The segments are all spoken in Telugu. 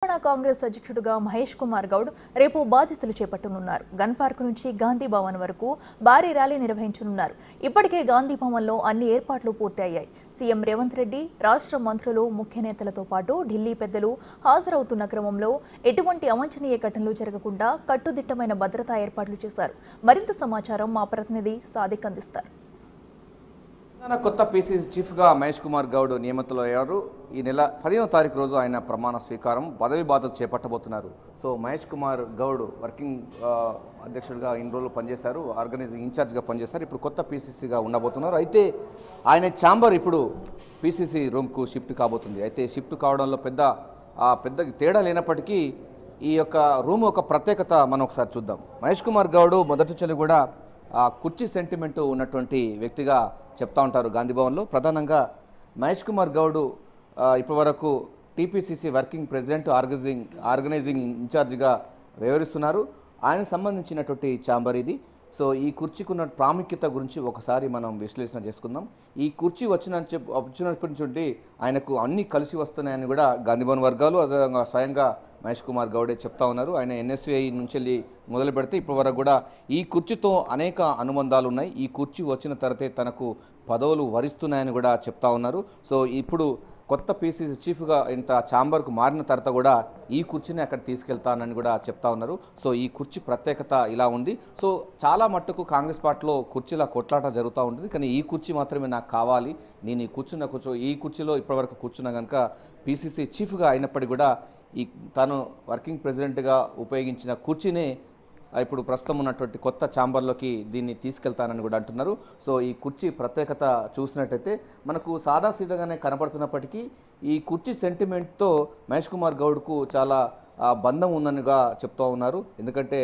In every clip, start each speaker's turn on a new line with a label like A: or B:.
A: తెలంగాణ కాంగ్రెస్ అధ్యక్షుడిగా మహేష్ కుమార్ గౌడ్ రేపు బాధ్యతలు చేపట్టనున్నారు. గన్ పార్క్ నుంచి గాంధీ భవన్ వరకు భారీ ర్యాలీ నిర్వహించనున్నారు. ఇప్పటికే గాంధీ భవన్లో అన్ని ఏర్పాట్లు పూర్తి అయ్యాయి. సీఎం రేవంత్ రెడ్డి, రాష్ట్ర మంత్రులు, ముఖ్య నేతలతో పాటు ఢిల్లీ పెద్దలు హాజరవుతున్న క్రమంలో ఎటువంటి అవాంఛనీయ ఘటనలు జరగకుండా కట్టుదిట్టమైన భద్రతా ఏర్పాట్లు చేశారు. మరింత సమాచారం మా ప్రతినిధి సాదిక్ అందిస్తారు.
B: కొత్త పీసీసీ చీఫ్గా మహేష్ కుమార్ గౌడ్ నియమితులయ్యారు. ఈ నెల 10వ తారీఖు రోజు ఆయన ప్రమాణ స్వీకారం పదవి బాధ్యతలు చేపట్టబోతున్నారు. సో మహేష్ కుమార్ గౌడ్ వర్కింగ్ అధ్యక్షుడిగా ఇన్ని రోజులు పనిచేశారు, ఆర్గనైజింగ్ ఇన్ఛార్జ్గా పనిచేశారు. ఇప్పుడు కొత్త పీసీసీగా ఉండబోతున్నారు. అయితే ఆయన ఛాంబర్ ఇప్పుడు పీసీసీ రూమ్కు షిఫ్ట్ కాబోతుంది. అయితే షిఫ్ట్ కావడంలో పెద్ద తేడా లేనప్పటికీ ఈ యొక్క రూమ్ ఒక ప్రత్యేకత మనం ఒకసారి చూద్దాం. మహేష్ కుమార్ గౌడ్ మొదటి నుంచి కూడా కుర్చీ సెంటిమెంట్ ఉన్నటువంటి వ్యక్తిగా చెప్తా ఉంటారు గాంధీ భవన్లో. ప్రధానంగా మహేష్ కుమార్ గౌడ్ ఇప్పటివరకు టీపీసీసీ వర్కింగ్ ప్రెసిడెంట్, ఆర్గనైజింగ్ ఇన్ఛార్జిగా వ్యవహరిస్తున్నారు. ఆయనకు సంబంధించినటువంటి ఛాంబర్ ఇది. సో ఈ కుర్చీకి ఉన్న ప్రాముఖ్యత గురించి ఒకసారి మనం విశ్లేషణ చేసుకుందాం. ఈ కుర్చీ వచ్చినప్పటి నుంచి ఆయనకు అన్నీ కలిసి వస్తున్నాయని కూడా గాంధీ భవన్ వర్గాలు అదేవిధంగా స్వయంగా మహేష్ కుమార్ గౌడే చెప్తా ఉన్నారు. ఆయన ఎన్ఎస్యుఐ నుంచి వెళ్ళి మొదలు పెడితే ఇప్పటి వరకు కూడా ఈ కుర్చీతో అనేక అనుబంధాలు ఉన్నాయి. ఈ కుర్చీ వచ్చిన తర్వాతే తనకు పదవులు వరిస్తున్నాయని కూడా చెప్తా ఉన్నారు. సో ఇప్పుడు కొత్త పీసీసీ చీఫ్గా ఇంత ఛాంబర్కు మారిన తర్వాత కూడా ఈ కుర్చీని అక్కడ తీసుకెళ్తానని కూడా చెప్తా ఉన్నారు. సో ఈ కుర్చీ ప్రత్యేకత ఇలా ఉంది. సో చాలా మట్టుకు కాంగ్రెస్ పార్టీలో కుర్చీల కొట్లాట జరుగుతూ ఉంటుంది. కానీ ఈ కుర్చీ మాత్రమే నాకు కావాలి, నేను ఈ కుర్చీలో ఇప్పటివరకు కూర్చున్నా కనుక పీసీసీ చీఫ్గా అయినప్పటికీ కూడా తాను వర్కింగ్ ప్రెసిడెంట్గా ఉపయోగించిన కుర్చీనే ఇప్పుడు ప్రస్తుతం ఉన్నటువంటి కొత్త ఛాంబర్లోకి దీన్ని తీసుకెళ్తానని కూడా అంటున్నారు. సో ఈ కుర్చీ ప్రత్యేకత చూసినట్టయితే మనకు సాదాసీదాగానే కనపడుతున్నప్పటికీ ఈ కుర్చీ సెంటిమెంట్తో మహేష్ కుమార్ గౌడ్కు చాలా బంధం ఉందనిగా చెప్తూ ఉన్నారు. ఎందుకంటే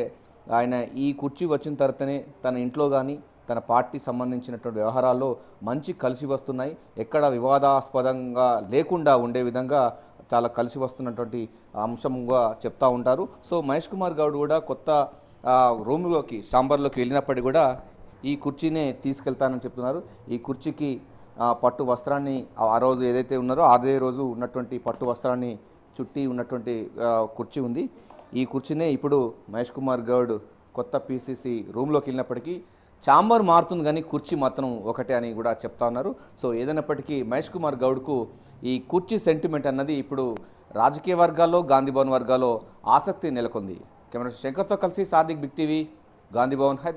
B: ఆయన ఈ కుర్చీ వచ్చిన తర్వాతనే తన ఇంట్లో కానీ తన పార్టీ సంబంధించినటువంటి వ్యవహారాల్లో మంచి కలిసి వస్తున్నాయి, ఎక్కడ వివాదాస్పదంగా లేకుండా ఉండే విధంగా చాలా కలిసి వస్తున్నటువంటి అంశంగా చెప్తా ఉంటారు. సో మహేష్ కుమార్ గౌడ్ కూడా కొత్త ఛాంబర్లోకి వెళ్ళినప్పటికీ కూడా ఈ కుర్చీనే తీసుకెళ్తానని చెప్తున్నారు. ఈ కుర్చీకి పట్టు వస్త్రాన్ని ఆ రోజు ఏదైతే ఉన్నారో అదే రోజు ఉన్నటువంటి పట్టు వస్త్రాన్ని చుట్టి ఉన్నటువంటి కుర్చీ ఉంది. ఈ కుర్చీనే ఇప్పుడు మహేష్ కుమార్ గౌడ్ కొత్త పీసీసీ రూమ్లోకి వెళ్ళినప్పటికీ ఛాంబర్ మారుతుంది కానీ కుర్చీ మాత్రం ఒకటే అని కూడా చెప్తా ఉన్నారు. సో ఏదైనప్పటికీ మహేష్ కుమార్ గౌడ్కు ఈ కుర్చీ సెంటిమెంట్ అన్నది ఇప్పుడు రాజకీయ వర్గాల్లో, గాంధీ భవన్ వర్గాల్లో ఆసక్తి నెలకొంది. కెమెరా శంకర్తో కలిసి సాదిక్, బిగ్ టీవీ, గాంధీ భవన్, హైదరాబాద్.